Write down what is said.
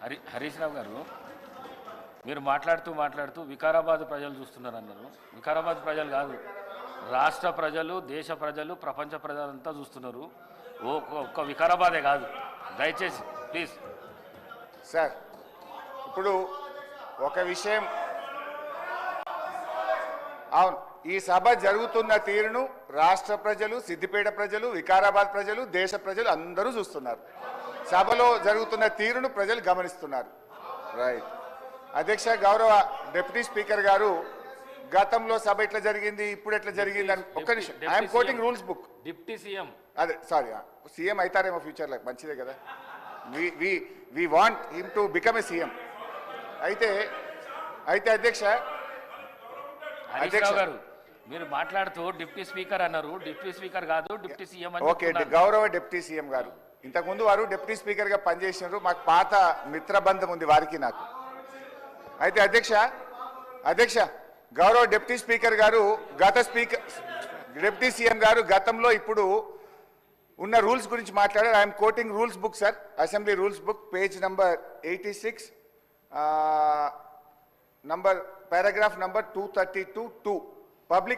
హరీష్ రావు గారు, మీరు మాట్లాడుతూ వికారాబాద్ ప్రజలు చూస్తున్నారు అన్నారు. వికారాబాద్ ప్రజలు కాదు, రాష్ట్ర ప్రజలు, దేశ ప్రజలు, ప్రపంచ ప్రజలంతా చూస్తున్నారు. ఒక్క వికారాబాదే కాదు. దయచేసి ప్లీజ్ సార్, ఇప్పుడు ఒక విషయం, అవును, ఈ సభ జరుగుతున్న తీరును రాష్ట్ర ప్రజలు, సిద్దిపేట ప్రజలు, వికారాబాద్ ప్రజలు, దేశ ప్రజలు అందరూ చూస్తున్నారు. సభలో జరుగుతున్న తీరును ప్రజలు గమనిస్తున్నారు. రైట్. అధ్యక్ష, గౌరవ డిప్యూటీ స్పీకర్ గారు, గతంలో సభ ఎట్లా జరిగింది, ఇప్పుడు ఎట్లా జరిగింది అని ఒక్క నిమిషం. I'm quoting rules book. Deputy CM, అదే సారీ, సీఎం అవుతారేమో ఫ్యూచర్లో, మంచిదే కదా. We want him to become a CM. అయితే అధ్యక్ష, హరీష్ రావు గారు, మీరు మాట్లాడుతూ డిప్యూటీ స్పీకర్ అన్నారు. డిప్యూటీ స్పీకర్ కాదు, డిప్యూటీ సీఎం అని. ఓకే, గౌరవ డిప్యూటీ సీఎం గారు, ఇంతకుముందు వారు డిప్యూటీ స్పీకర్ గా పనిచేసినారు. మాకు పాత మిత్రబంధం ఉంది వారికి నాకు. అయితే అధ్యక్ష, గౌరవ డిప్యూటీ స్పీకర్ గారు, డిప్యూటీ సీఎం గారు గతంలో ఇప్పుడు ఉన్న రూల్స్ గురించి మాట్లాడారు. I'm quoting rules book sir, assembly rules book, page number 86, paragraph number 232(2). Public